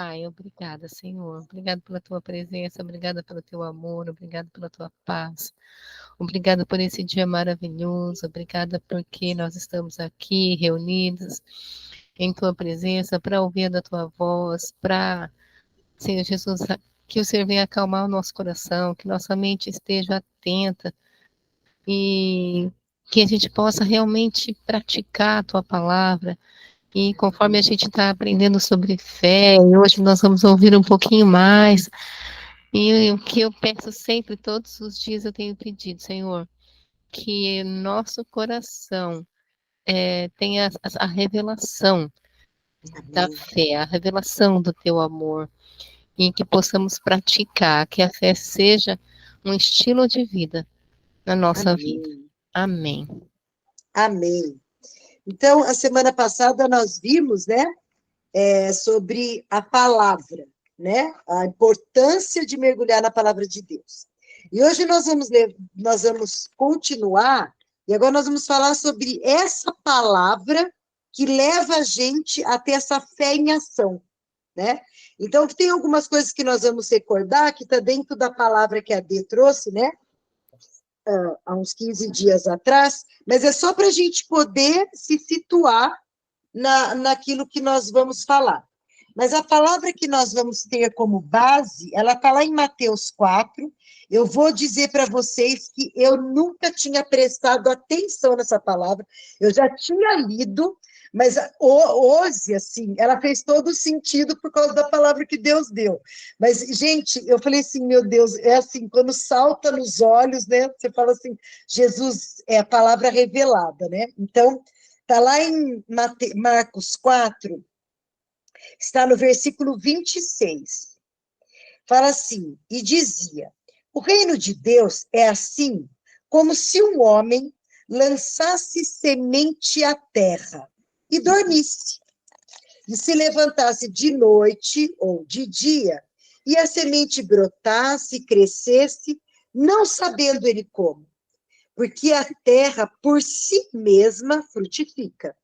Pai, obrigada, Senhor. Obrigada pela tua presença, obrigada pelo teu amor, obrigada pela tua paz. Obrigada por esse dia maravilhoso, obrigada porque nós estamos aqui reunidos em tua presença para ouvir da tua voz, para, Senhor Jesus, que o Senhor venha acalmar o nosso coração, que nossa mente esteja atenta e que a gente possa realmente praticar a tua palavra. E conforme a gente está aprendendo sobre fé, e hoje nós vamos ouvir um pouquinho mais. E o que eu peço sempre, todos os dias eu tenho pedido, Senhor, que nosso coração tenha a revelação da Amém. fé, a revelação do teu amor, e que possamos praticar, que a fé seja um estilo de vida na nossa vida. Amém. Amém. Amém. Então, a semana passada nós vimos, né, sobre a palavra, né, a importância de mergulhar na palavra de Deus. E hoje nós vamos continuar, e agora nós vamos falar sobre essa palavra que leva a gente a ter essa fé em ação, né? Então, tem algumas coisas que nós vamos recordar, que está dentro da palavra que a Dê trouxe, né? Há uns 15 dias atrás, mas é só para a gente poder se situar naquilo que nós vamos falar. Mas a palavra que nós vamos ter como base, ela está lá em Mateus 4. Eu vou dizer para vocês que eu nunca tinha prestado atenção nessa palavra, eu já tinha lido, mas hoje, assim, ela fez todo sentido por causa da palavra que Deus deu. Mas, gente, eu falei assim, meu Deus, é assim, quando salta nos olhos, né? Você fala assim, Jesus é a palavra revelada, né? Então, está lá em Marcos 4, está no versículo 26. Fala assim, e dizia, o reino de Deus é assim, como se um homem lançasse semente à terra e dormisse, e se levantasse de noite ou de dia, e a semente brotasse e crescesse, não sabendo ele como, porque a terra por si mesma frutifica.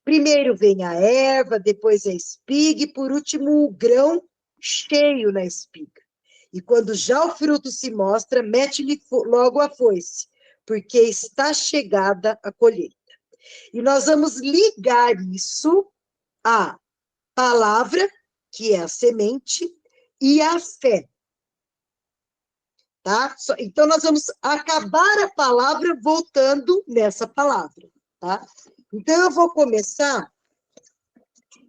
Primeiro vem a erva, depois a espiga e, por último, o grão cheio na espiga. E quando já o fruto se mostra, mete-lhe logo a foice, porque está chegada a colheita. E nós vamos ligar isso à palavra, que é a semente, e à fé. Tá? Então, nós vamos acabar a palavra voltando nessa palavra. Tá? Então, eu vou começar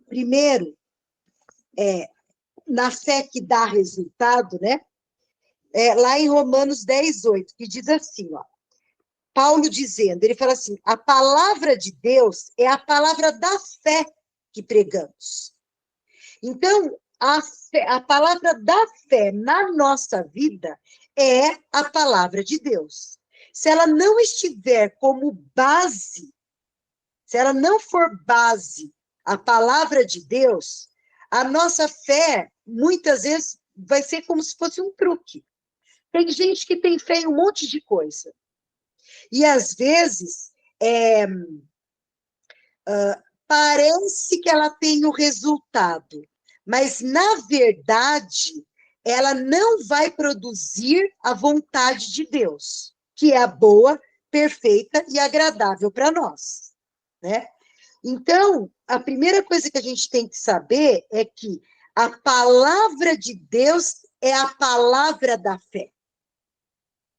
primeiro na fé que dá resultado, né? Lá em Romanos 10:8, que diz assim, ó, Paulo dizendo, ele fala assim, a palavra de Deus é a palavra da fé que pregamos. Então, a palavra da fé na nossa vida é a palavra de Deus. Se ela não estiver como base, se ela não for base a palavra de Deus, a nossa fé, muitas vezes, vai ser como se fosse um truque. Tem gente que tem fé em um monte de coisa. E, às vezes, parece que ela tem o resultado, mas, na verdade, ela não vai produzir a vontade de Deus, que é a boa, perfeita e agradável para nós, né? Então, a primeira coisa que a gente tem que saber é que a palavra de Deus é a palavra da fé.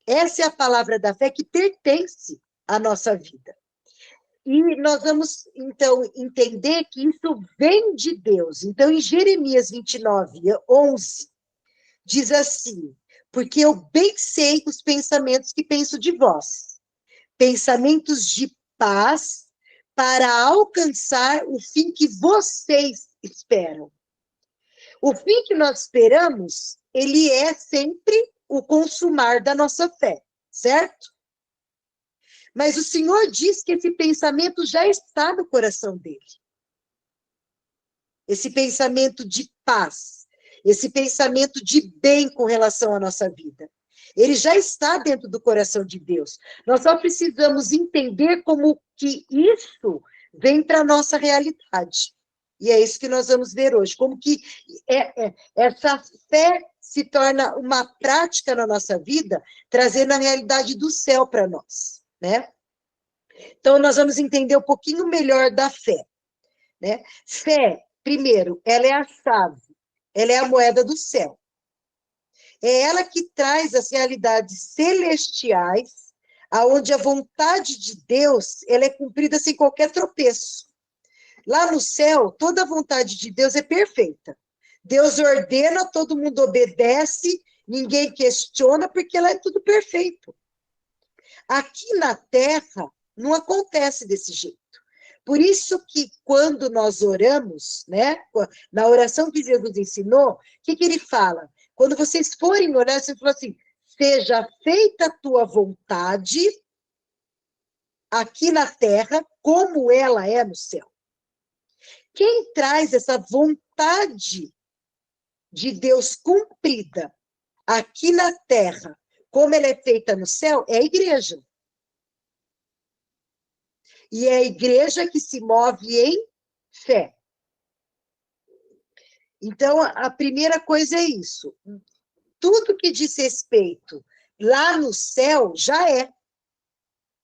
Essa é a palavra da fé que pertence à nossa vida. E nós vamos, então, entender que isso vem de Deus. Então, em Jeremias 29:11, diz assim, porque eu bem sei os pensamentos que penso de vós, pensamentos de paz para alcançar o fim que vocês esperam. O fim que nós esperamos, ele é sempre o consumar da nossa fé, certo? Mas o Senhor diz que esse pensamento já está no coração dele. Esse pensamento de paz, esse pensamento de bem com relação à nossa vida. Ele já está dentro do coração de Deus. Nós só precisamos entender como que isso vem para a nossa realidade. E é isso que nós vamos ver hoje, como que essa fé se torna uma prática na nossa vida, trazendo a realidade do céu para nós, né? Então, nós vamos entender um pouquinho melhor da fé, né? Fé, primeiro, ela é a chave, ela é a moeda do céu. É ela que traz as realidades celestiais, aonde a vontade de Deus, ela é cumprida sem qualquer tropeço. Lá no céu, toda a vontade de Deus é perfeita. Deus ordena, todo mundo obedece, ninguém questiona, porque ela é tudo perfeito. Aqui na Terra, não acontece desse jeito. Por isso que quando nós oramos, né, na oração que Jesus ensinou, o que ele fala? Quando vocês forem orar, você fala assim, seja feita a tua vontade aqui na Terra, como ela é no céu. Quem traz essa vontade de Deus cumprida aqui na Terra, como ela é feita no céu, é a igreja. E é a igreja que se move em fé. Então, a primeira coisa é isso. Tudo que diz respeito lá no céu já é.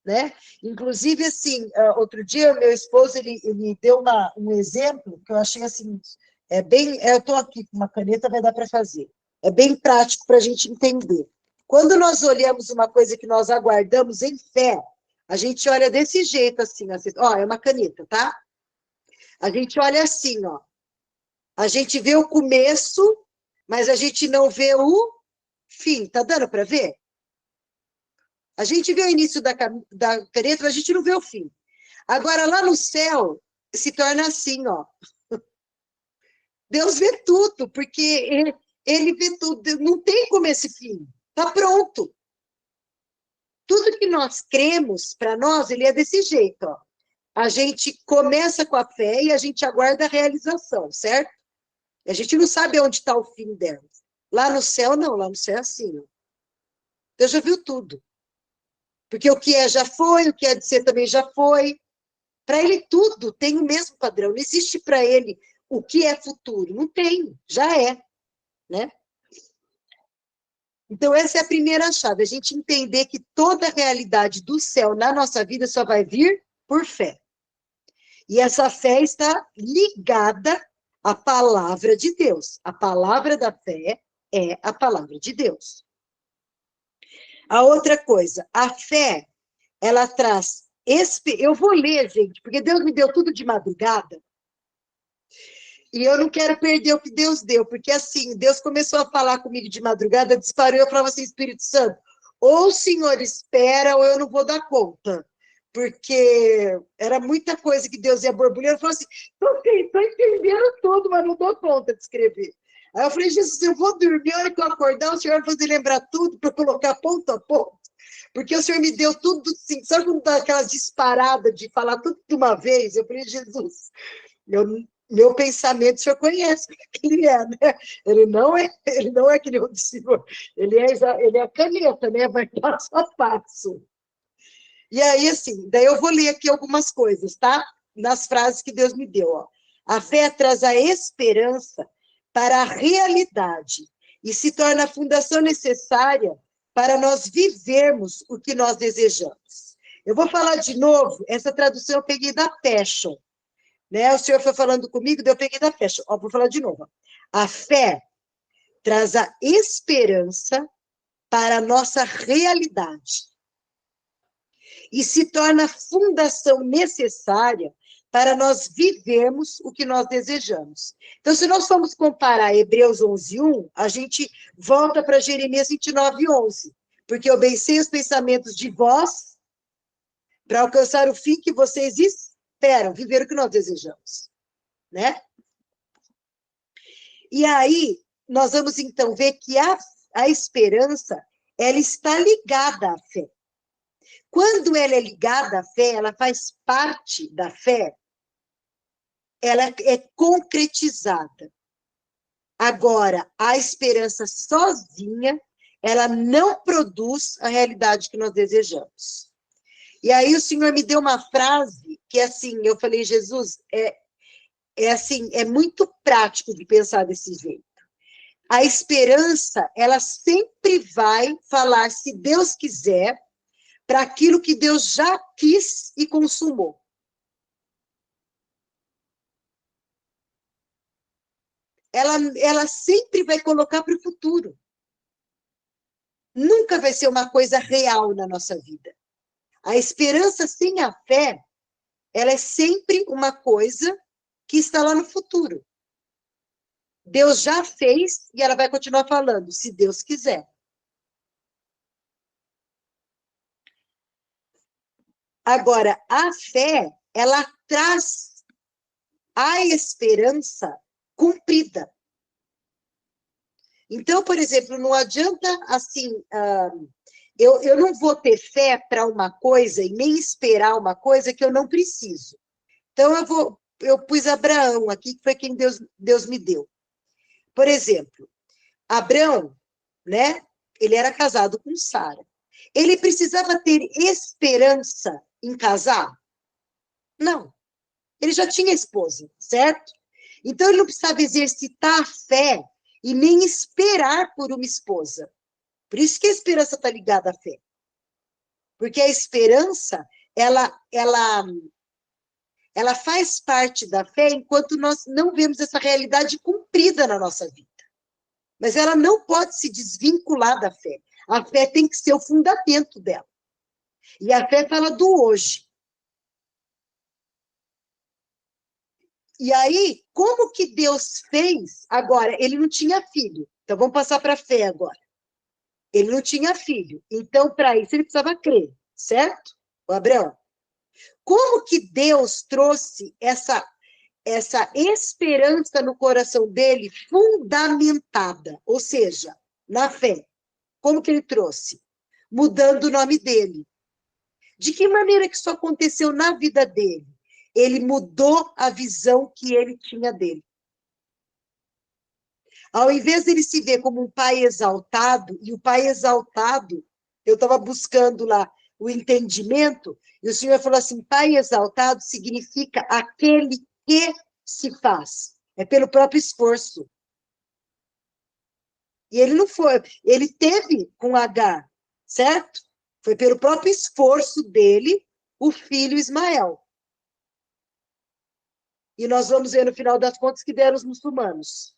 Né? Inclusive, assim, outro dia, meu esposo, ele deu um exemplo que eu achei, assim, eu estou aqui com uma caneta, vai dar para fazer. É bem prático para a gente entender. Quando nós olhamos uma coisa que nós aguardamos em fé, a gente olha desse jeito, assim, ó, é uma caneta, tá? A gente olha assim, ó. A gente vê o começo, mas a gente não vê o fim. Tá dando para ver? A gente vê o início da caneta, mas a gente não vê o fim. Agora, lá no céu, se torna assim, ó. Deus vê tudo, porque ele vê tudo. Não tem como esse fim. Está pronto. Tudo que nós cremos, para nós, ele é desse jeito, ó. A gente começa com a fé e a gente aguarda a realização, certo? A gente não sabe onde está o fim dela. Lá no céu, não. Lá no céu é assim, ó. Deus já viu tudo. Porque o que é já foi, o que é de ser também já foi. Para ele, tudo tem o mesmo padrão. Não existe para ele o que é futuro. Não tem, já é. Né? Então, essa é a primeira chave. A gente entender que toda a realidade do céu na nossa vida só vai vir por fé. E essa fé está ligada à palavra de Deus. A palavra da fé é a palavra de Deus. A outra coisa, a fé, ela traz... Eu vou ler, gente, porque Deus me deu tudo de madrugada. E eu não quero perder o que Deus deu, porque assim, Deus começou a falar comigo de madrugada, disparou, eu falava assim, Espírito Santo, ou o Senhor espera, ou eu não vou dar conta. Porque era muita coisa que Deus ia borbulhando, eu falava assim, estou entendendo tudo, mas não dou conta de escrever. Aí eu falei, Jesus, eu vou dormir, a hora que eu acordar, o Senhor vai fazer lembrar tudo, para colocar ponto a ponto. Porque o Senhor me deu tudo, assim, sabe quando dá aquelas disparadas de falar tudo de uma vez? Eu falei, Jesus, meu pensamento, o senhor conhece o que ele é, né? Ele não é que nem o do senhor, ele é a caneta, né? Vai passo a passo. E aí, assim, daí eu vou ler aqui algumas coisas, tá? Nas frases que Deus me deu, ó. A fé traz a esperança para a realidade e se torna a fundação necessária para nós vivermos o que nós desejamos. Eu vou falar de novo, essa tradução eu peguei da Passion. Né? O senhor foi falando comigo, daí eu peguei da fé. Ó, vou falar de novo. A fé traz a esperança para a nossa realidade e se torna a fundação necessária para nós vivermos o que nós desejamos. Então, se nós formos comparar Hebreus 11:1, a gente volta para Jeremias 29:11, porque eu pensei os pensamentos de vós para alcançar o fim que vocês esperam, viver o que nós desejamos, né? E aí, nós vamos, então, ver que a esperança, ela está ligada à fé. Quando ela é ligada à fé, ela faz parte da fé, ela é concretizada. Agora, a esperança sozinha, ela não produz a realidade que nós desejamos. E aí o Senhor me deu uma frase que, assim, eu falei, Jesus, assim, é muito prático de pensar desse jeito. A esperança, ela sempre vai falar, se Deus quiser, para aquilo que Deus já quis e consumou. Ela sempre vai colocar para o futuro. Nunca vai ser uma coisa real na nossa vida. A esperança sem a fé, ela é sempre uma coisa que está lá no futuro. Deus já fez e ela vai continuar falando, se Deus quiser. Agora, a fé, ela traz a esperança cumprida. Então, por exemplo, não adianta assim, eu não vou ter fé para uma coisa e nem esperar uma coisa que eu não preciso. Então, eu pus Abraão aqui, que foi quem Deus me deu. Por exemplo, Abraão, né? Ele era casado com Sara. Ele precisava ter esperança em casar? Não. Ele já tinha esposa, certo? Então, ele não precisava exercitar a fé e nem esperar por uma esposa. Por isso que a esperança está ligada à fé. Porque a esperança, ela faz parte da fé enquanto nós não vemos essa realidade cumprida na nossa vida. Mas ela não pode se desvincular da fé. A fé tem que ser o fundamento dela. E a fé fala do hoje. E aí, como que Deus fez? Agora, ele não tinha filho. Então, vamos passar para a fé agora. Ele não tinha filho. Então, para isso, ele precisava crer, certo? O Abraão. Como que Deus trouxe essa esperança no coração dele fundamentada? Ou seja, na fé. Como que ele trouxe? Mudando o nome dele. De que maneira que isso aconteceu na vida dele? Ele mudou a visão que ele tinha dele. Ao invés de ele se ver como um pai exaltado, e o pai exaltado, eu estava buscando lá o entendimento, e o Senhor falou assim, pai exaltado significa aquele que se faz. É pelo próprio esforço. E ele não foi, ele teve com Agar, certo? Foi pelo próprio esforço dele, o filho Ismael. E nós vamos ver no final das contas que deram os muçulmanos,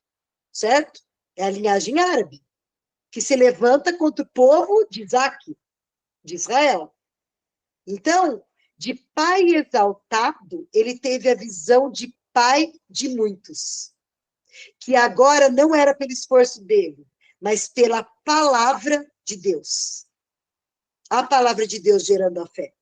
certo? É a linhagem árabe, que se levanta contra o povo de Isaac, de Israel. Então, de pai exaltado, ele teve a visão de pai de muitos, que agora não era pelo esforço dele, mas pela palavra de Deus. A palavra de Deus gerando a fé.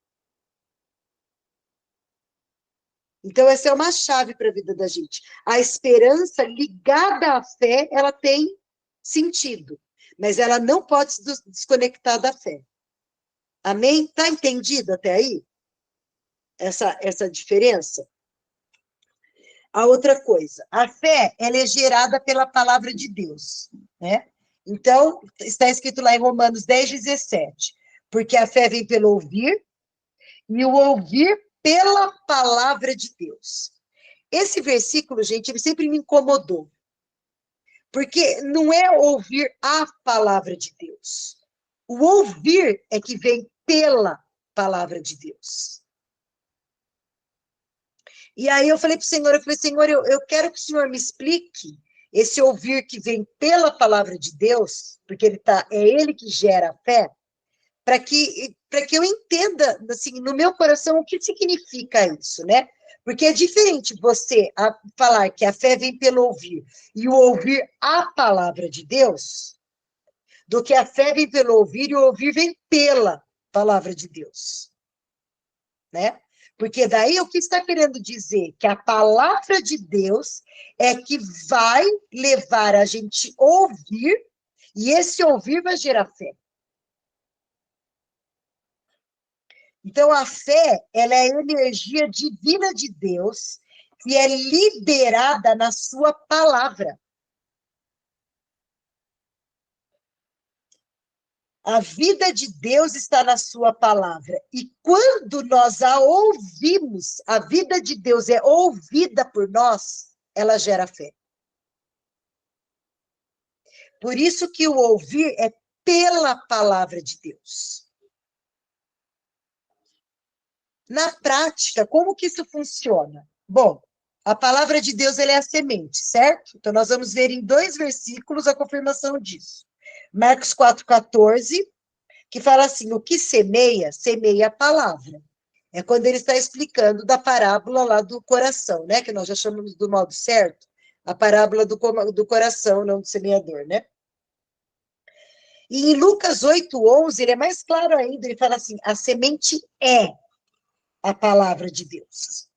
Então, essa é uma chave para a vida da gente. A esperança ligada à fé, ela tem sentido, mas ela não pode se desconectar da fé. Amém? Está entendido até aí? Essa diferença? A outra coisa, a fé, ela é gerada pela palavra de Deus, né? Então, está escrito lá em Romanos 10:17, porque a fé vem pelo ouvir, e o ouvir pela palavra de Deus. Esse versículo, gente, ele sempre me incomodou. Porque não é ouvir a palavra de Deus. O ouvir é que vem pela palavra de Deus. E aí eu falei para o Senhor, Senhor, eu quero que o Senhor me explique esse ouvir que vem pela palavra de Deus, porque é ele que gera a fé, para que eu entenda, assim, no meu coração, o que significa isso, né? Porque é diferente você falar que a fé vem pelo ouvir e o ouvir a palavra de Deus, do que a fé vem pelo ouvir e o ouvir vem pela palavra de Deus, né? Porque daí o que está querendo dizer? Que a palavra de Deus é que vai levar a gente a ouvir, e esse ouvir vai gerar fé. Então, a fé, ela é a energia divina de Deus, que é liberada na sua palavra. A vida de Deus está na sua palavra. E quando nós a ouvimos, a vida de Deus é ouvida por nós, ela gera fé. Por isso que o ouvir é pela palavra de Deus. Na prática, como que isso funciona? Bom, a palavra de Deus ela é a semente, certo? Então, nós vamos ver em 2 versículos a confirmação disso. Marcos 4,14, que fala assim, o que semeia, semeia a palavra. É quando ele está explicando da parábola lá do coração, né? Que nós já chamamos do modo certo, a parábola do coração, não do semeador, né? E em Lucas 8,11, ele é mais claro ainda, ele fala assim, a semente é a palavra de Deus.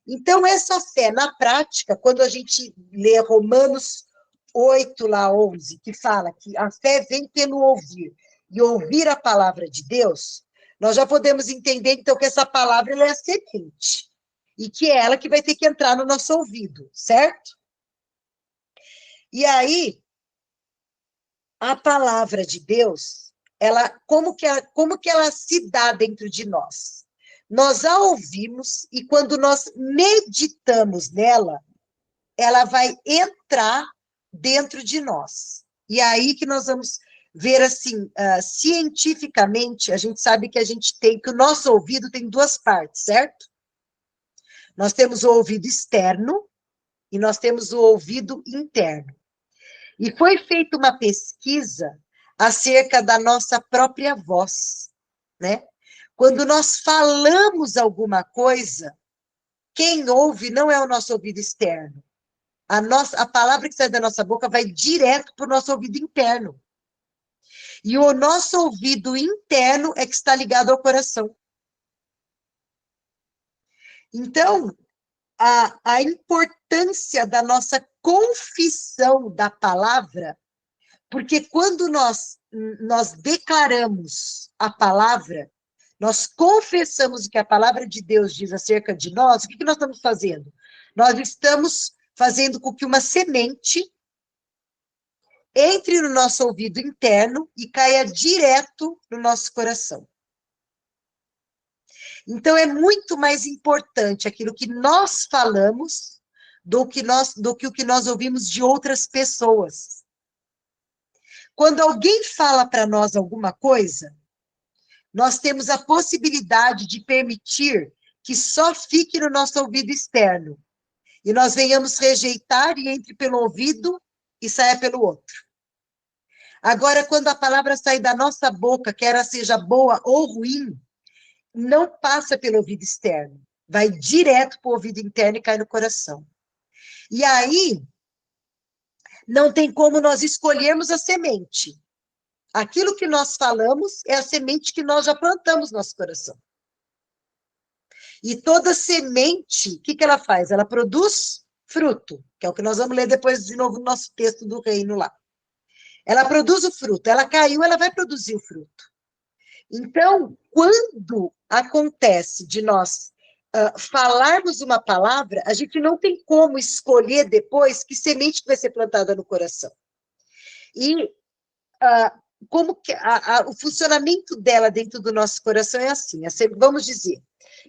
Então, essa fé, na prática, quando a gente lê Romanos 8, lá 11, que fala que a fé vem pelo ouvir, e ouvir a palavra de Deus, nós já podemos entender, então, que essa palavra ela é a semente, e que é ela que vai ter que entrar no nosso ouvido, certo? E aí, a palavra de Deus, ela, como que ela se dá dentro de nós? Nós a ouvimos e quando nós meditamos nela, ela vai entrar dentro de nós. E aí que nós vamos ver, assim, cientificamente, a gente sabe que que o nosso ouvido tem 2 partes, certo? Nós temos o ouvido externo e nós temos o ouvido interno. E foi feita uma pesquisa acerca da nossa própria voz, né? Quando nós falamos alguma coisa, quem ouve não é o nosso ouvido externo. A palavra que sai da nossa boca vai direto para o nosso ouvido interno. E o nosso ouvido interno é que está ligado ao coração. Então, a importância da nossa confissão da palavra, porque quando nós declaramos a palavra, nós confessamos o que a palavra de Deus diz acerca de nós, o que nós estamos fazendo? Nós estamos fazendo com que uma semente entre no nosso ouvido interno e caia direto no nosso coração. Então, é muito mais importante aquilo que nós falamos do que o que nós ouvimos de outras pessoas. Quando alguém fala para nós alguma coisa, nós temos a possibilidade de permitir que só fique no nosso ouvido externo. E nós venhamos rejeitar e entre pelo ouvido e saia pelo outro. Agora, quando a palavra sai da nossa boca, quer ela seja boa ou ruim, não passa pelo ouvido externo. Vai direto para o ouvido interno e cai no coração. E aí, não tem como nós escolhermos a semente. Aquilo que nós falamos é a semente que nós já plantamos no nosso coração. E toda semente, o que ela faz? Ela produz fruto, que é o que nós vamos ler depois de novo no nosso texto do reino lá. Ela produz o fruto, ela caiu, ela vai produzir o fruto. Então, quando acontece de nós falarmos uma palavra, a gente não tem como escolher depois que semente vai ser plantada no coração. E como que o funcionamento dela dentro do nosso coração é assim, vamos dizer,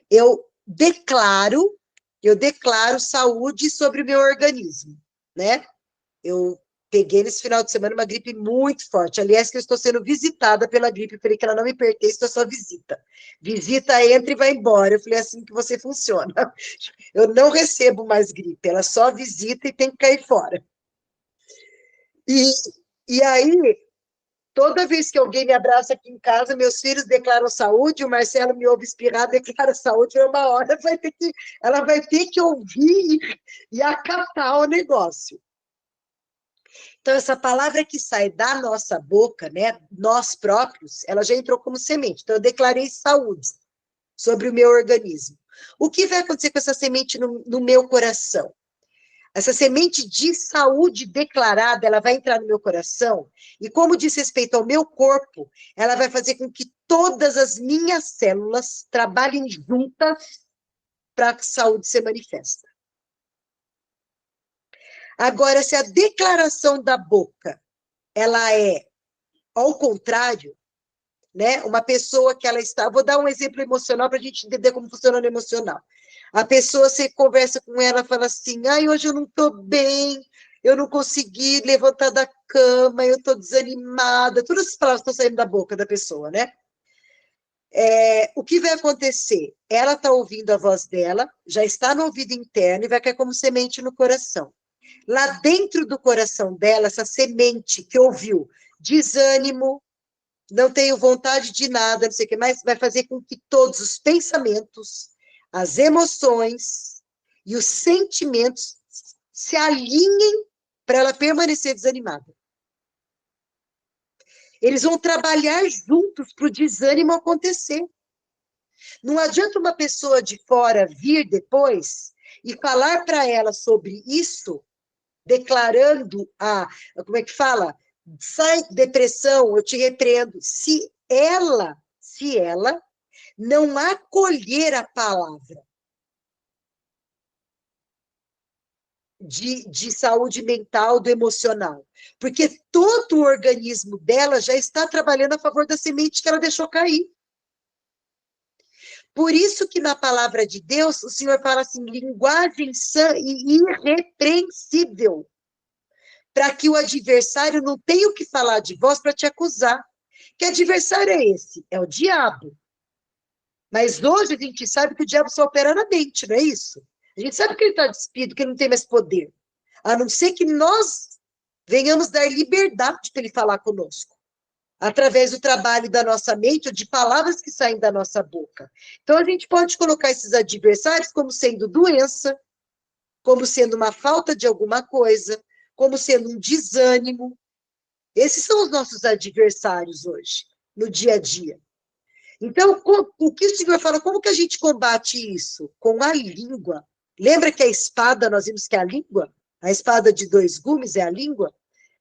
eu declaro saúde sobre o meu organismo, né? Eu peguei nesse final de semana uma gripe muito forte, aliás, que eu estou sendo visitada pela gripe, eu falei que ela não me pertence, é só visita. Visita, entra e vai embora, eu falei, assim que você funciona. Eu não recebo mais gripe, ela só visita e tem que cair fora. E aí, toda vez que alguém me abraça aqui em casa, meus filhos declaram saúde, o Marcelo me ouve espirrar, declara saúde, uma hora ela vai ter que ouvir e acatar o negócio. Então, essa palavra que sai da nossa boca, né, nós próprios, ela já entrou como semente. Então, eu declarei saúde sobre o meu organismo. O que vai acontecer com essa semente no meu coração? Essa semente de saúde declarada, ela vai entrar no meu coração, e como diz respeito ao meu corpo, ela vai fazer com que todas as minhas células trabalhem juntas para que a saúde se manifeste. Agora, se a declaração da boca, ela é ao contrário, né? Uma pessoa que ela está... Vou dar um exemplo emocional para a gente entender como funciona o emocional. A pessoa, você conversa com ela, fala assim, ai, hoje eu não estou bem, eu não consegui levantar da cama, eu estou desanimada. Todas essas palavras estão saindo da boca da pessoa, né? O que vai acontecer? Ela está ouvindo a voz dela, já está no ouvido interno e vai cair como semente no coração. Lá dentro do coração dela, essa semente que ouviu, desânimo, não tenho vontade de nada, não sei o que mais, vai fazer com que todos os pensamentos, as emoções e os sentimentos se alinhem para ela permanecer desanimada. Eles vão trabalhar juntos para o desânimo acontecer. Não adianta uma pessoa de fora vir depois e falar para ela sobre isso, declarando como é que fala? Sai depressão, eu te repreendo. Se ela não acolher a palavra de saúde mental, do emocional, porque todo o organismo dela já está trabalhando a favor da semente que ela deixou cair. Por isso que na palavra de Deus, o Senhor fala assim, linguagem sã e irrepreensível, para que o adversário não tenha o que falar de vós para te acusar. Que adversário é esse? É o diabo. Mas hoje a gente sabe que o diabo só opera na mente, não é isso? A gente sabe que ele está despido, que ele não tem mais poder. A não ser que nós venhamos dar liberdade para ele falar conosco, através do trabalho da nossa mente ou de palavras que saem da nossa boca. Então, a gente pode colocar esses adversários como sendo doença, como sendo uma falta de alguma coisa, como sendo um desânimo. Esses são os nossos adversários hoje, no dia a dia. Então, o que o Senhor fala, como que a gente combate isso? Com a língua. Lembra que a espada, nós vimos que é a língua? A espada de dois gumes é a língua?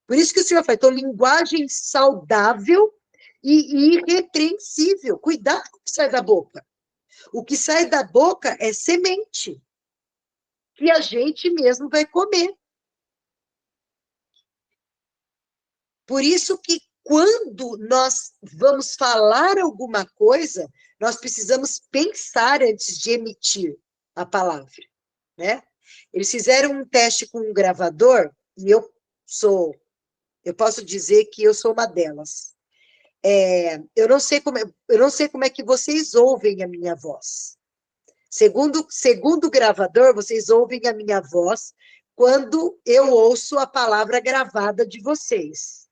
Por isso que o Senhor fala, então, linguagem saudável e irrepreensível. Cuidado com o que sai da boca. O que sai da boca é semente, que a gente mesmo vai comer. Por isso que quando nós vamos falar alguma coisa, nós precisamos pensar antes de emitir a palavra, né? Eles fizeram um teste com um gravador, e eu posso dizer que eu sou uma delas. Eu não sei como é que vocês ouvem a minha voz. Segundo o gravador, vocês ouvem a minha voz quando eu ouço a palavra gravada de vocês.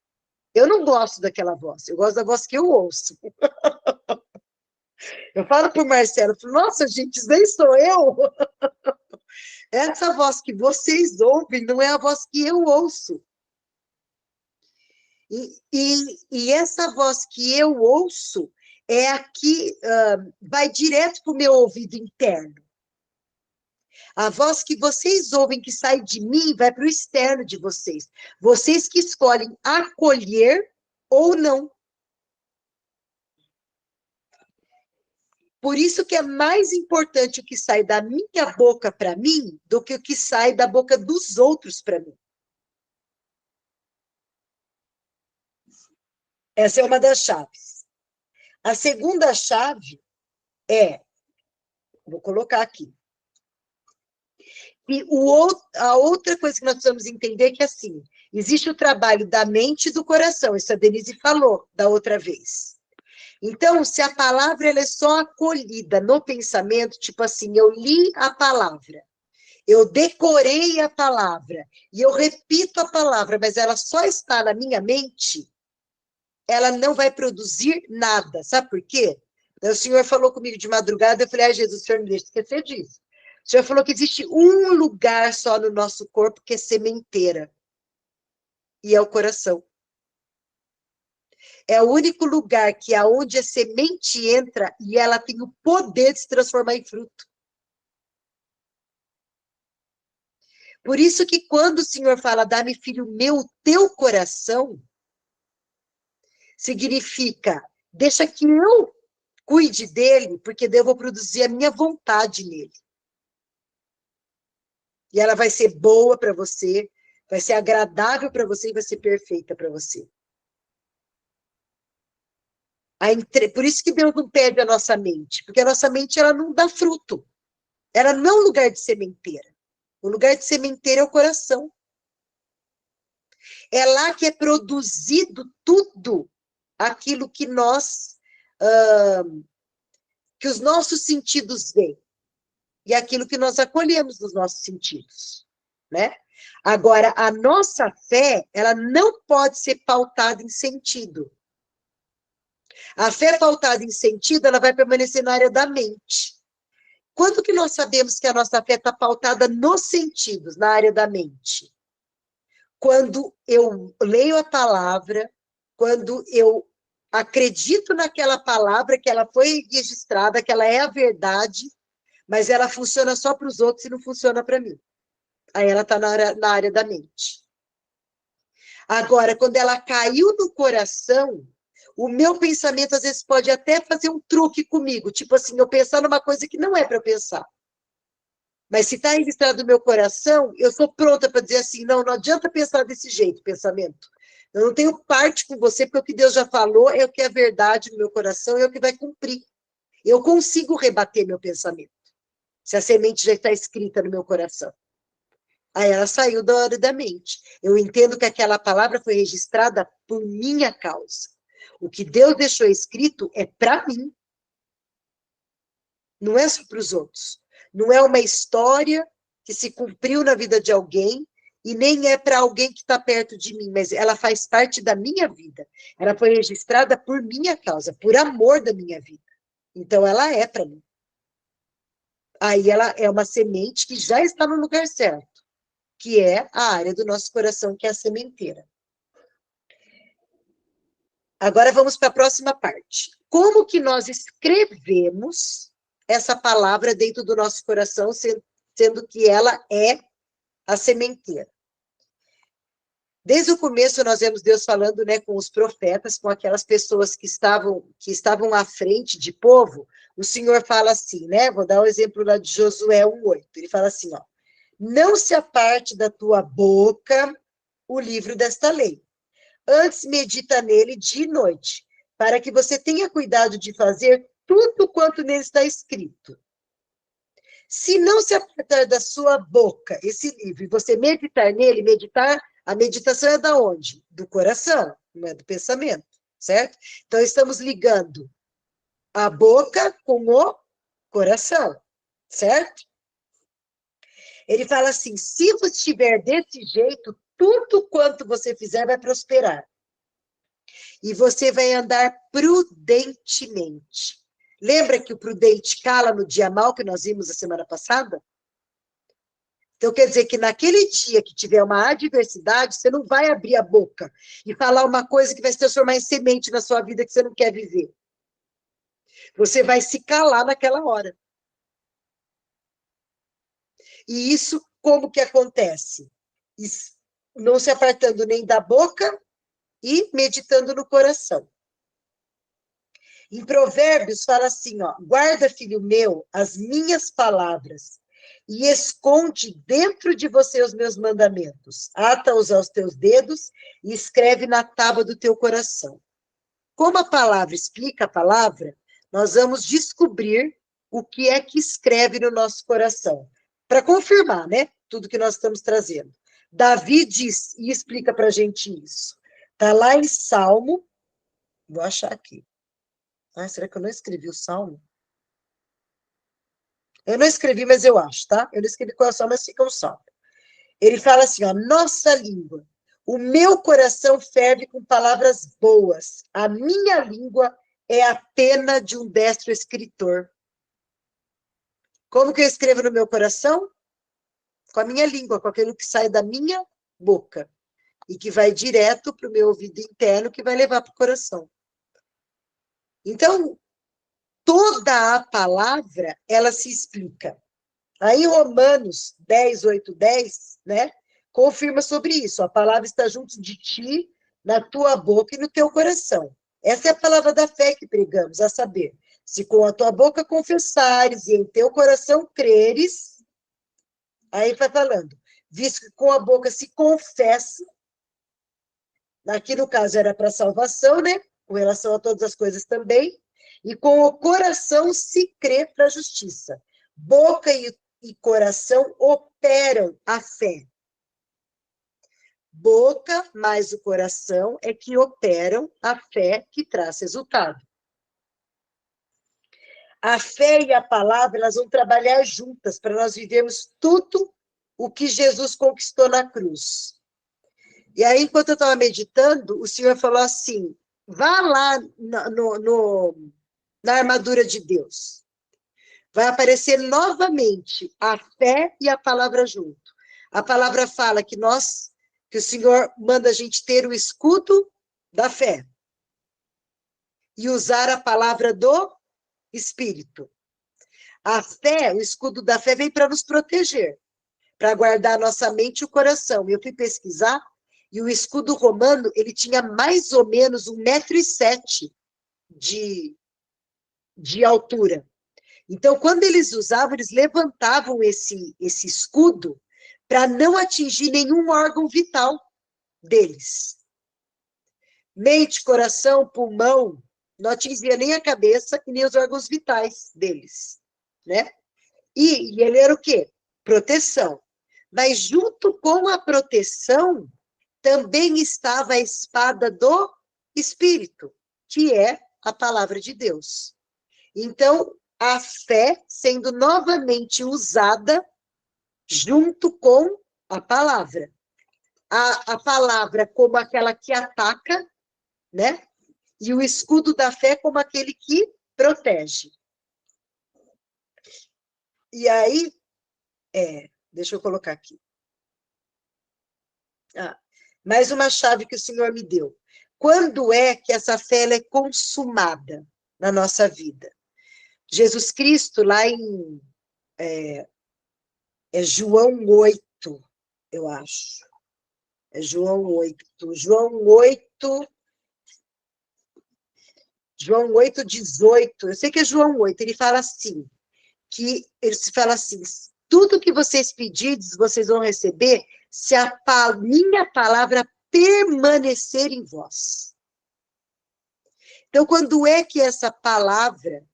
Eu não gosto daquela voz, eu gosto da voz que eu ouço. Eu falo para o Marcelo, nossa, gente, isso nem sou eu. Essa voz que vocês ouvem não é a voz que eu ouço. E essa voz que eu ouço é a que vai direto para o meu ouvido interno. A voz que vocês ouvem, que sai de mim, vai para o externo de vocês. Vocês que escolhem acolher ou não. Por isso que é mais importante o que sai da minha boca para mim do que o que sai da boca dos outros para mim. Essa é uma das chaves. A segunda chave vou colocar aqui. E a outra coisa que nós precisamos entender é que, assim, existe o trabalho da mente e do coração, isso a Denise falou da outra vez. Então, se a palavra ela é só acolhida no pensamento, tipo assim, eu li a palavra, eu decorei a palavra, e eu repito a palavra, mas ela só está na minha mente, ela não vai produzir nada. Sabe por quê? O Senhor falou comigo de madrugada, eu falei, ai, Jesus, o Senhor não deixa esquecer disso. O Senhor falou que existe um lugar só no nosso corpo que é sementeira, e é o coração. É o único lugar que aonde a semente entra e ela tem o poder de se transformar em fruto. Por isso que quando o Senhor fala, dá-me, filho meu, o teu coração, significa, deixa que eu cuide dele, porque daí eu vou produzir a minha vontade nele. E ela vai ser boa para você, vai ser agradável para você e vai ser perfeita para você. Por isso que Deus não pede a nossa mente, porque a nossa mente ela não dá fruto. Ela não é um lugar de sementeira. O lugar de sementeira é o coração. É lá que é produzido tudo aquilo que que os nossos sentidos veem. E aquilo que nós acolhemos dos nossos sentidos, né? Agora, a nossa fé, ela não pode ser pautada em sentido. A fé pautada em sentido, ela vai permanecer na área da mente. Quando que nós sabemos que a nossa fé está pautada nos sentidos, na área da mente? Quando eu leio a palavra, quando eu acredito naquela palavra, que ela foi registrada, que ela é a verdade, mas ela funciona só para os outros e não funciona para mim. Aí ela está na área da mente. Agora, quando ela caiu no coração, o meu pensamento às vezes pode até fazer um truque comigo, tipo assim, eu pensar numa coisa que não é para pensar. Mas se está registrado no meu coração, eu sou pronta para dizer assim, não adianta pensar desse jeito, pensamento. Eu não tenho parte com você, porque o que Deus já falou é o que é verdade no meu coração, é o que vai cumprir. Eu consigo rebater meu pensamento, se a semente já está escrita no meu coração. Aí ela saiu da hora da mente. Eu entendo que aquela palavra foi registrada por minha causa. O que Deus deixou escrito é para mim. Não é só para os outros. Não é uma história que se cumpriu na vida de alguém e nem é para alguém que está perto de mim, mas ela faz parte da minha vida. Ela foi registrada por minha causa, por amor da minha vida. Então ela é para mim. Aí ela é uma semente que já está no lugar certo, que é a área do nosso coração, que é a sementeira. Agora vamos para a próxima parte. Como que nós escrevemos essa palavra dentro do nosso coração, sendo que ela é a sementeira? Desde o começo nós vemos Deus falando, né, com os profetas, com aquelas pessoas que estavam à frente de povo. O Senhor fala assim, né? Vou dar o exemplo lá de Josué 1:8. Ele fala assim, ó: não se aparte da tua boca o livro desta lei. Antes medita nele dia e noite, para que você tenha cuidado de fazer tudo quanto nele está escrito. Se não se apartar da sua boca esse livro, e você meditar nele, a meditação é da onde? Do coração, não é do pensamento, certo? Então, estamos ligando a boca com o coração, certo? Ele fala assim, se você estiver desse jeito, tudo quanto você fizer vai prosperar. E você vai andar prudentemente. Lembra que o prudente cala no dia mal, que nós vimos a semana passada? Então, quer dizer que naquele dia que tiver uma adversidade, você não vai abrir a boca e falar uma coisa que vai se transformar em semente na sua vida que você não quer viver. Você vai se calar naquela hora. E isso, como que acontece? Não se apartando nem da boca e meditando no coração. Em Provérbios fala assim, ó: guarda, filho meu, as minhas palavras e esconde dentro de você os meus mandamentos. Ata-os aos teus dedos e escreve na tábua do teu coração. Como a palavra explica a palavra, nós vamos descobrir o que é que escreve no nosso coração. Para confirmar, né? Tudo que nós estamos trazendo. Davi diz e explica para a gente isso. Está lá em Salmo. Vou achar aqui. Será que eu não escrevi o Salmo? Eu não escrevi, mas eu acho, tá? Eu não escrevi qual é o Salmo, mas fica o Salmo. Ele fala assim, ó: nossa língua, o meu coração ferve com palavras boas. A minha língua é a pena de um destro escritor. Como que eu escrevo no meu coração? Com a minha língua, com aquilo que sai da minha boca. E que vai direto para o meu ouvido interno, que vai levar para o coração. Então, toda a palavra, ela se explica. Aí, Romanos 10:8, 10, né, confirma sobre isso. A palavra está junto de ti, na tua boca e no teu coração. Essa é a palavra da fé que pregamos, a saber, se com a tua boca confessares e em teu coração creres, aí vai falando, visto que com a boca se confessa, aqui no caso era para salvação, né, com relação a todas as coisas também, e com o coração se crê para a justiça. Boca e coração operam a fé. Boca mais o coração é que operam a fé que traz resultado. A fé e a palavra, elas vão trabalhar juntas para nós vivermos tudo o que Jesus conquistou na cruz. E aí, enquanto eu estava meditando, o Senhor falou assim, vá lá na armadura de Deus. Vai aparecer novamente a fé e a palavra junto. A palavra fala que o Senhor manda a gente ter o escudo da fé e usar a palavra do Espírito. A fé, o escudo da fé vem para nos proteger, para guardar nossa mente e o coração. Eu fui pesquisar e o escudo romano, ele tinha mais ou menos 1,7 m de altura. Então, quando eles usavam, eles levantavam esse escudo para não atingir nenhum órgão vital deles. Mente, coração, pulmão, não atingia nem a cabeça e nem os órgãos vitais deles, né? E ele era o quê? Proteção. Mas junto com a proteção, também estava a espada do Espírito, que é a palavra de Deus. Então, a fé sendo novamente usada junto com a palavra. A palavra como aquela que ataca, né? E o escudo da fé como aquele que protege. E aí, deixa eu colocar aqui. Mais uma chave que o Senhor me deu. Quando é que essa fé é consumada na nossa vida? Jesus Cristo, lá em João 8, eu acho. É João 8. João 8, 18. Eu sei que é João 8. Ele fala assim, tudo que vocês pedirdes, vocês vão receber, se a minha palavra permanecer em vós. Então, quando é que essa palavra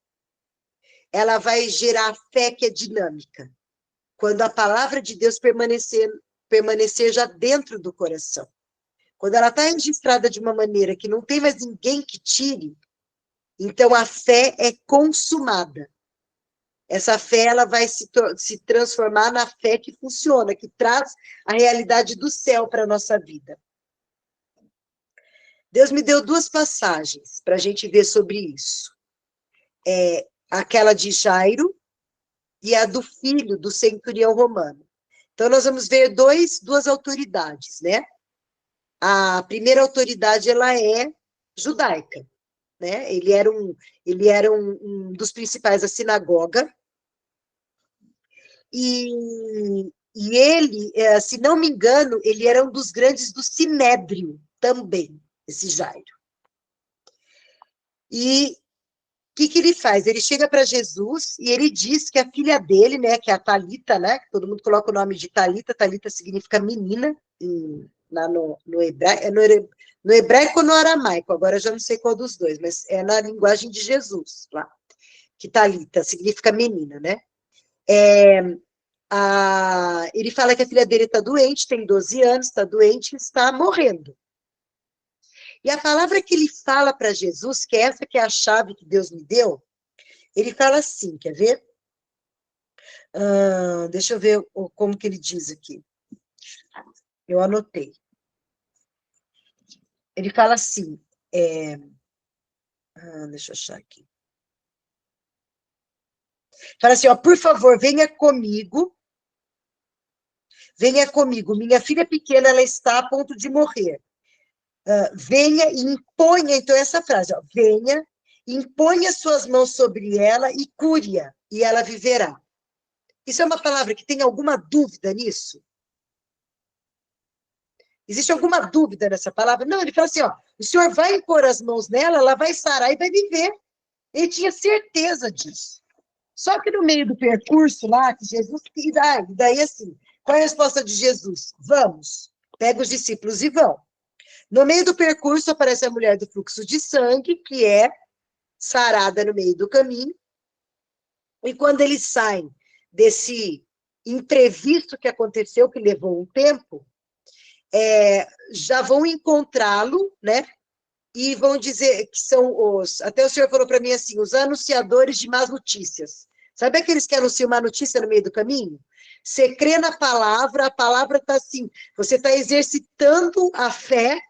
ela vai gerar fé que é dinâmica? Quando a palavra de Deus permanecer já dentro do coração. Quando ela está registrada de uma maneira que não tem mais ninguém que tire, então a fé é consumada. Essa fé ela vai se transformar na fé que funciona, que traz a realidade do céu para a nossa vida. Deus me deu 2 passagens para a gente ver sobre isso. Aquela de Jairo e a do filho do centurião romano. Então, nós vamos ver duas autoridades, né? A primeira autoridade, ela é judaica, né? Ele era um dos principais da sinagoga, e ele, se não me engano, ele era um dos grandes do Sinédrio também, esse Jairo. E o que ele faz? Ele chega para Jesus e ele diz que a filha dele, né, que é a Talita, né, que todo mundo coloca o nome de Talita, Talita significa menina, lá no hebraico, no hebraico ou no aramaico, agora eu já não sei qual dos dois, mas é na linguagem de Jesus, lá, que Talita significa menina, né? Ele fala que a filha dele está doente, tem 12 anos, está doente e está morrendo. E a palavra que ele fala para Jesus, que é essa que é a chave que Deus me deu, ele fala assim, quer ver? Deixa eu ver como que ele diz aqui. Eu anotei. Ele fala assim, deixa eu achar aqui. Fala assim, ó, por favor, venha comigo, minha filha pequena, ela está a ponto de morrer. Venha e imponha, então essa frase, ó, venha, imponha suas mãos sobre ela e cure-a, e ela viverá. Isso é uma palavra que tem alguma dúvida nisso? Existe alguma dúvida nessa palavra? Não, ele fala assim, ó, o senhor vai impor as mãos nela, ela vai sarar e vai viver. Ele tinha certeza disso. Só que no meio do percurso lá, que Jesus... E daí assim, qual é a resposta de Jesus? Vamos, pega os discípulos e vão. No meio do percurso aparece a mulher do fluxo de sangue, que é sarada no meio do caminho, e quando eles saem desse imprevisto que aconteceu, que levou um tempo, já vão encontrá-lo, né? E vão dizer que são até o senhor falou para mim assim, os anunciadores de más notícias. Sabe aqueles que anunciam uma notícia no meio do caminho? Você crê na palavra, a palavra está assim, você está exercitando a fé,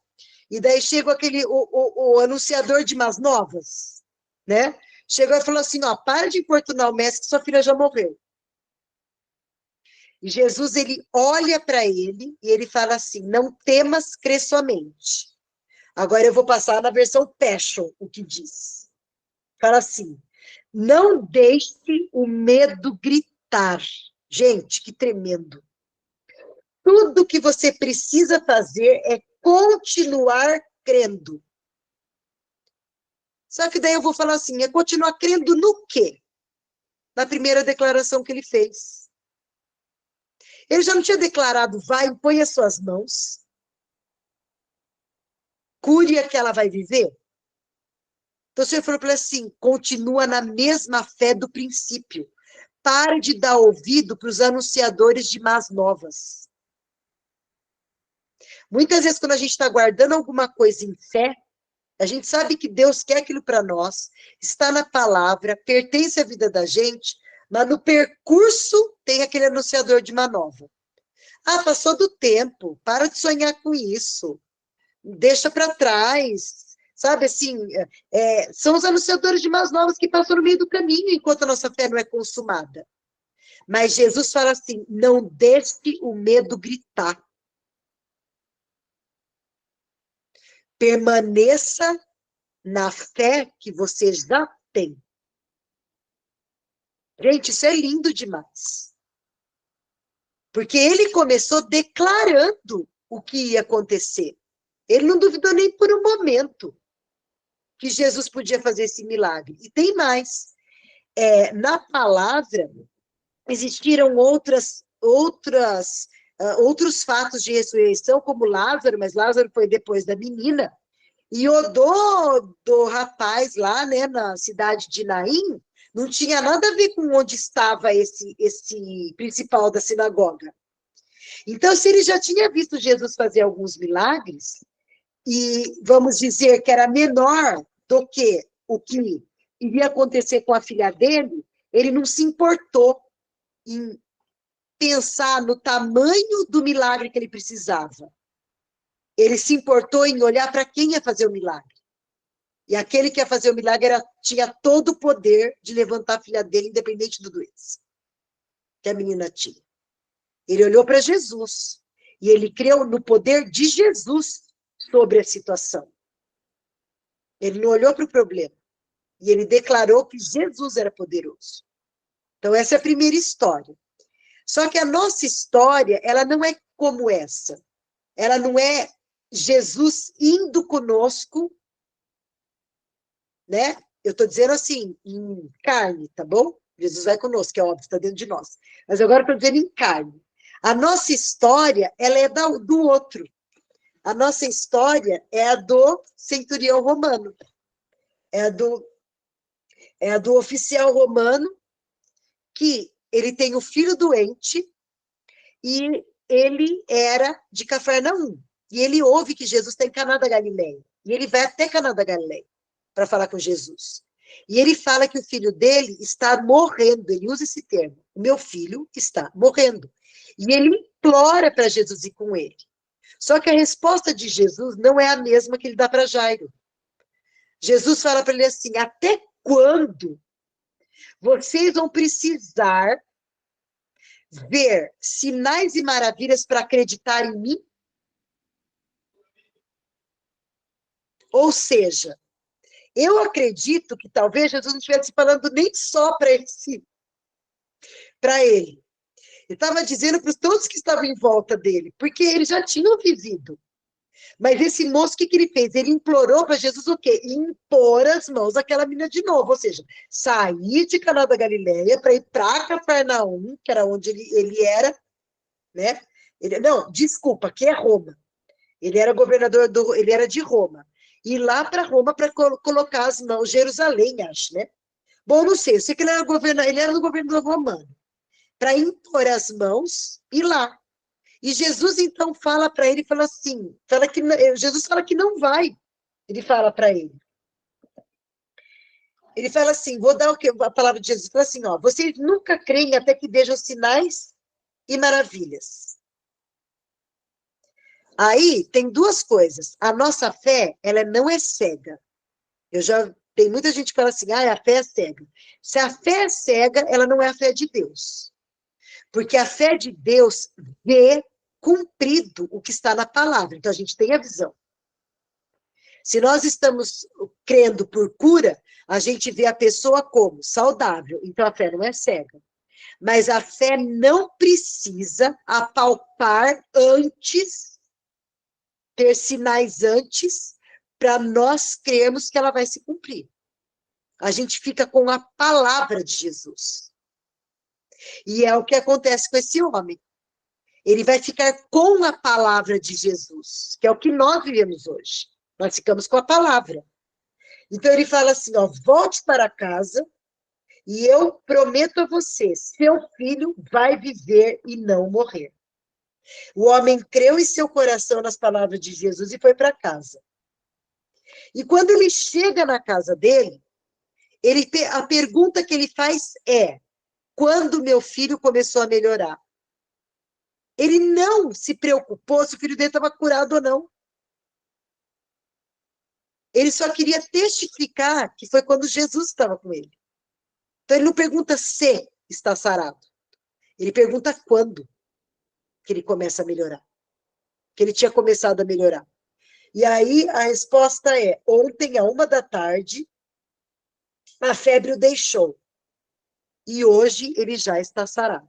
e daí chega o anunciador de más novas, né? Chegou e falou assim, ó, para de importunar o mestre, que sua filha já morreu. E Jesus, ele olha para ele e ele fala assim, não temas, crê somente. Agora eu vou passar na versão Passion, o que diz. Fala assim, não deixe o medo gritar. Gente, que tremendo. Tudo que você precisa fazer é continuar crendo. Só que daí eu vou falar assim, é continuar crendo no quê? Na primeira declaração que ele fez. Ele já não tinha declarado, vai, impõe as suas mãos, cure a que ela vai viver? Então o Senhor falou para ele assim, continua na mesma fé do princípio. Pare de dar ouvido para os anunciadores de más novas. Muitas vezes, quando a gente está guardando alguma coisa em fé, a gente sabe que Deus quer aquilo para nós, está na palavra, pertence à vida da gente, mas no percurso tem aquele anunciador de má nova. Ah, passou do tempo, para de sonhar com isso, deixa para trás, sabe assim, são os anunciadores de más novas que passam no meio do caminho, enquanto a nossa fé não é consumada. Mas Jesus fala assim, não deixe o medo gritar. Permaneça na fé que você já tem. Gente, isso é lindo demais. Porque ele começou declarando o que ia acontecer. Ele não duvidou nem por um momento que Jesus podia fazer esse milagre. E tem mais. Na palavra, existiram outros fatos de ressurreição, como Lázaro, mas Lázaro foi depois da menina. E o do rapaz lá, né, na cidade de Naim, não tinha nada a ver com onde estava esse principal da sinagoga. Então, se ele já tinha visto Jesus fazer alguns milagres, e vamos dizer que era menor do que o que iria acontecer com a filha dele, ele não se importou em pensar no tamanho do milagre que ele precisava. Ele se importou em olhar para quem ia fazer o milagre. E aquele que ia fazer o milagre tinha todo o poder de levantar a filha dele, independente do doença que a menina tinha. Ele olhou para Jesus e ele creu no poder de Jesus sobre a situação. Ele não olhou para o problema. E ele declarou que Jesus era poderoso. Então, essa é a primeira história. Só que a nossa história, ela não é como essa. Ela não é Jesus indo conosco, né? Eu estou dizendo assim, em carne, tá bom? Jesus vai conosco, é óbvio, está dentro de nós. Mas agora eu estou dizendo em carne. A nossa história, ela é do outro. A nossa história é a do centurião romano. É a do oficial romano, que ele tem o filho doente e ele era de Cafarnaum. E ele ouve que Jesus está em Caná da Galileia. E ele vai até Caná da Galileia para falar com Jesus. E ele fala que o filho dele está morrendo. Ele usa esse termo. O meu filho está morrendo. E ele implora para Jesus ir com ele. Só que a resposta de Jesus não é a mesma que ele dá para Jairo. Jesus fala para ele assim, até quando vocês vão precisar ver sinais e maravilhas para acreditar em mim? Ou seja, eu acredito que talvez Jesus não estivesse falando nem só para ele. Ele estava dizendo para todos que estavam em volta dele, porque eles já tinham vivido. Mas esse moço, o que ele fez? Ele implorou para Jesus o quê? Impor as mãos àquela menina de novo, ou seja, sair de Caná da Galileia para ir para Cafarnaum, que era onde ele era, né? Não, desculpa, que é Roma. Ele era governador ele era de Roma. Ir lá para Roma para colocar as mãos, Jerusalém, acho, né? Bom, não sei, eu sei que ele era governador romano. para impor as mãos e ir lá. E Jesus, então, fala para ele, fala assim, Jesus fala que não vai. Ele fala para ele. Ele fala assim, vou dar a palavra de Jesus, fala assim, ó, vocês nunca creem até que vejam sinais e maravilhas. Aí, tem duas coisas. A nossa fé, ela não é cega. Tem muita gente que fala assim, a fé é cega. Se a fé é cega, ela não é a fé de Deus. Porque a fé de Deus vê cumprido o que está na palavra. Então, a gente tem a visão. Se nós estamos crendo por cura, a gente vê a pessoa como saudável. Então, a fé não é cega. Mas a fé não precisa apalpar antes, ter sinais antes, para nós crermos que ela vai se cumprir. A gente fica com a palavra de Jesus. E é o que acontece com esse homem. Ele vai ficar com a palavra de Jesus, que é o que nós vivemos hoje. Nós ficamos com a palavra. Então ele fala assim, ó, volte para casa e eu prometo a você, seu filho vai viver e não morrer. O homem creu em seu coração nas palavras de Jesus e foi para casa. E quando ele chega na casa dele, a pergunta que ele faz é, quando meu filho começou a melhorar? Ele não se preocupou se o filho dele estava curado ou não. Ele só queria testificar que foi quando Jesus estava com ele. Então, ele não pergunta se está sarado. Ele pergunta quando que ele começa a melhorar. Que ele tinha começado a melhorar. E aí, a resposta é, ontem, à 1h da tarde, a febre o deixou. E hoje, ele já está sarado.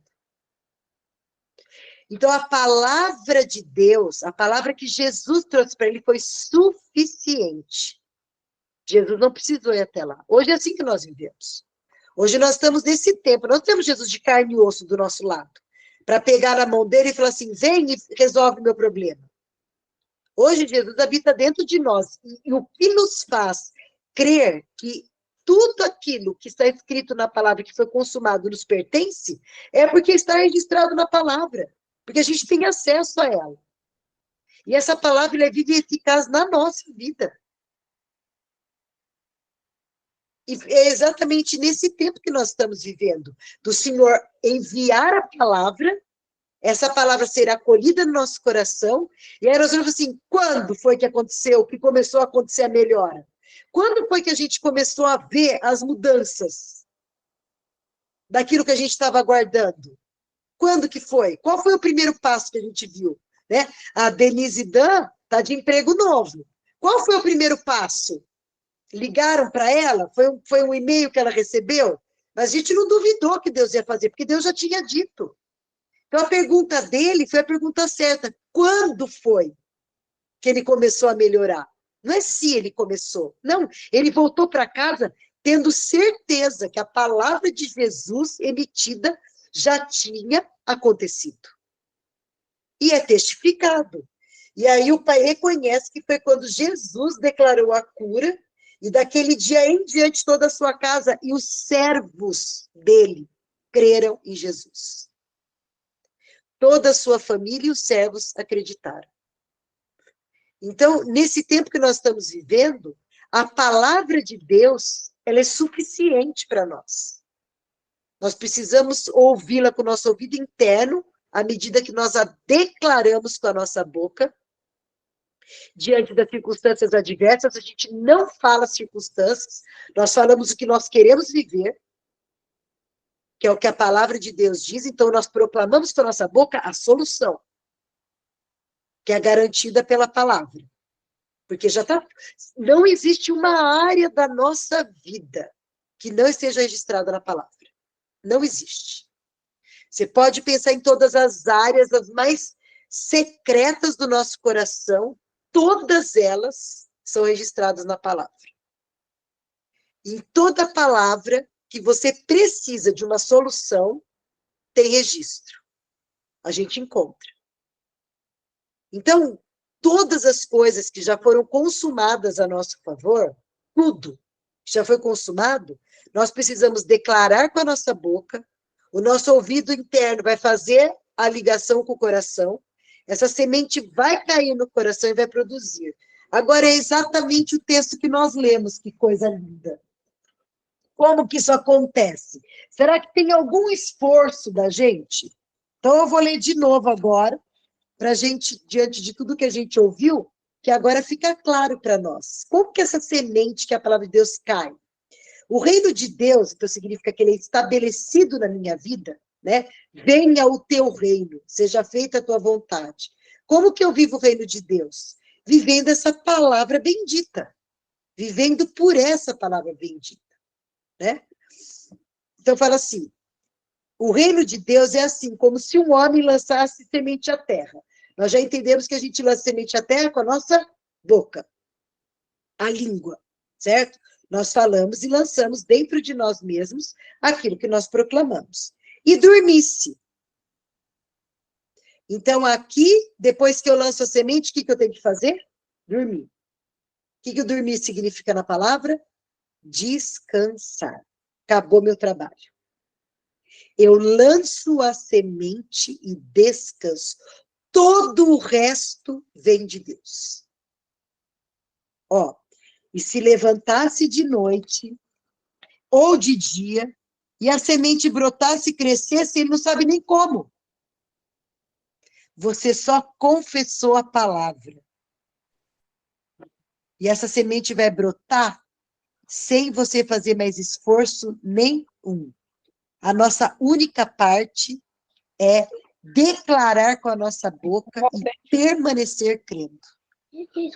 Então, a palavra de Deus, a palavra que Jesus trouxe para ele foi suficiente. Jesus não precisou ir até lá. Hoje é assim que nós vivemos. Hoje nós estamos nesse tempo, nós temos Jesus de carne e osso do nosso lado, para pegar na mão dele e falar assim, vem e resolve o meu problema. Hoje Jesus habita dentro de nós, e o que nos faz crer que tudo aquilo que está escrito na palavra, que foi consumado, nos pertence, é porque está registrado na palavra, porque a gente tem acesso a ela. E essa palavra é viva e eficaz na nossa vida. E é exatamente nesse tempo que nós estamos vivendo, do Senhor enviar a palavra, essa palavra ser acolhida no nosso coração, e aí nós vamos assim, quando foi que aconteceu, que começou a acontecer a melhora? Quando foi que a gente começou a ver as mudanças daquilo que a gente estava aguardando? Quando que foi? Qual foi o primeiro passo que a gente viu? Né? A Denise Dan está de emprego novo. Qual foi o primeiro passo? Ligaram para ela, foi um e-mail que ela recebeu, mas a gente não duvidou que Deus ia fazer, porque Deus já tinha dito. Então, a pergunta dele foi a pergunta certa. Quando foi que ele começou a melhorar? Não é se ele começou. Não, ele voltou para casa tendo certeza que a palavra de Jesus emitida já tinha acontecido. E é testificado. E aí o pai reconhece que foi quando Jesus declarou a cura, e daquele dia em diante toda a sua casa e os servos dele creram em Jesus. Toda a sua família e os servos acreditaram. Então, nesse tempo que nós estamos vivendo, a palavra de Deus, ela é suficiente para nós. Nós precisamos ouvi-la com o nosso ouvido interno, à medida que nós a declaramos com a nossa boca. Diante das circunstâncias adversas, a gente não fala circunstâncias, nós falamos o que nós queremos viver, que é o que a palavra de Deus diz, então nós proclamamos com a nossa boca a solução, que é garantida pela palavra. Porque já está. Não existe uma área da nossa vida que não esteja registrada na palavra. Não existe. Você pode pensar em todas as áreas, as mais secretas do nosso coração, todas elas são registradas na palavra. Em toda palavra que você precisa de uma solução, tem registro. A gente encontra. Então, todas as coisas que já foram consumadas a nosso favor, tudo que já foi consumado, nós precisamos declarar com a nossa boca, O nosso ouvido interno vai fazer a ligação com o coração, essa semente vai cair no coração e vai produzir. Agora, é exatamente o texto que nós lemos, que coisa linda. Como que isso acontece? Será que tem algum esforço da gente? Então, eu vou ler de novo agora, para a gente, diante de tudo que a gente ouviu, que agora fica claro para nós. Como que essa semente que é a palavra de Deus cai? O reino de Deus, então significa que ele é estabelecido na minha vida, né? Venha o teu reino, seja feita a tua vontade. Como que eu vivo o reino de Deus? Vivendo essa palavra bendita. Vivendo por essa palavra bendita, né? Então fala assim, o reino de Deus é assim, como se um homem lançasse semente à terra. Nós já entendemos que a gente lança semente à terra com a nossa boca, a língua, certo? Nós falamos e lançamos dentro de nós mesmos aquilo que nós proclamamos. E dormisse. Então, aqui, depois que eu lanço a semente, o que eu tenho que fazer? Dormir. O que o dormir significa na palavra? Descansar. Acabou meu trabalho. Eu lanço a semente e descanso. Todo o resto vem de Deus. Ó, e se levantasse de noite ou de dia, e a semente brotasse e crescesse, ele não sabe nem como. Você só confessou a palavra. E essa semente vai brotar sem você fazer mais esforço nenhum. A nossa única parte é declarar com a nossa boca e permanecer crendo.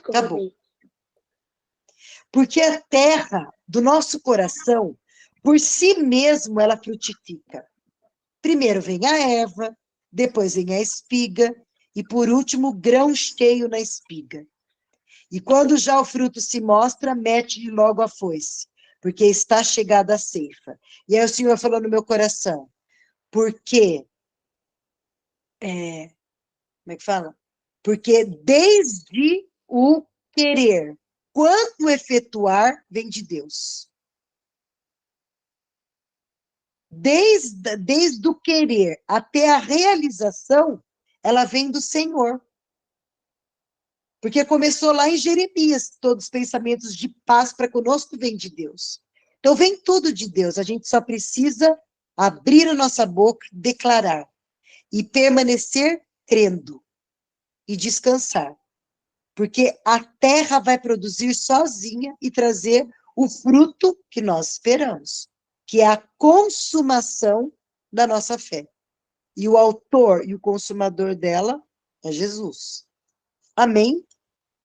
Acabou. Porque a terra do nosso coração, por si mesmo, ela frutifica. Primeiro vem a erva, depois vem a espiga, e por último, o grão cheio na espiga. E quando já o fruto se mostra, mete-lhe logo a foice, porque está chegada a ceifa. E aí o Senhor falou no meu coração, porque, como é que fala? Porque desde o querer, quanto efetuar, vem de Deus. Desde o querer até a realização, ela vem do Senhor. Porque começou lá em Jeremias, todos os pensamentos de paz para conosco vêm de Deus. Então vem tudo de Deus, a gente só precisa abrir a nossa boca, declarar, e permanecer crendo, e descansar. Porque a terra vai produzir sozinha e trazer o fruto que nós esperamos, que é a consumação da nossa fé. E o autor e o consumador dela é Jesus. Amém?